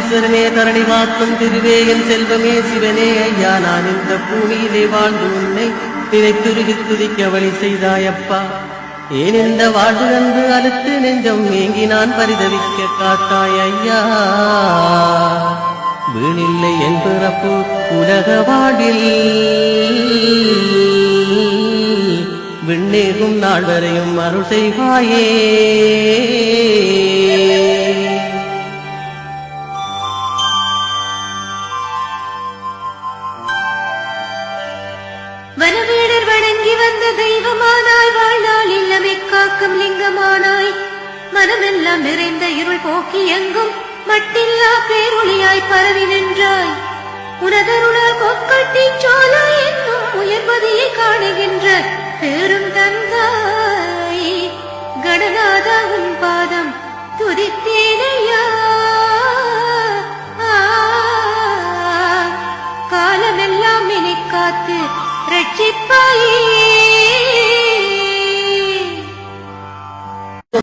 ஈஸ்வரனே தரணி காக்கும் திருவே என் செல்வமே சிவனே ஐயா நான் இந்த பூமியிலே வாழ்ந்து உன்னை நினைத்துருகி துதிக்க வழி செய்தாயப்பா ஏன் இந்த வாழ்வு அன்று அழுத்து நெஞ்சம் ஏங்கி நான் பரிதவிக்க காத்தாய் ஐயா வீணில்லை என் பிறப்பு உலக வாழ்வில் விண்ணேகும் நாள் வரையும் அருள் செய்வாயே வனவேடர் வணங்கி வந்த தெய்வமானாய் வாழ்நாள் இல்லமே காக்கும் லிங்கமானாய் மனமெல்லாம் நிறைந்த இருள் போக்கி எங்கும் மட்டில்லா பேரொளியாய் பரவி நின்றாய் உனதருளால் கொக்கட்டி சோலை என்னும் உயர்வதியை காணுகின்ற பேரும் தந்தாய் கடநாத உன் பாதம் துதித்தேனையா காலமெல்லாம் என்னை காத்து ரட்சிப்பாயே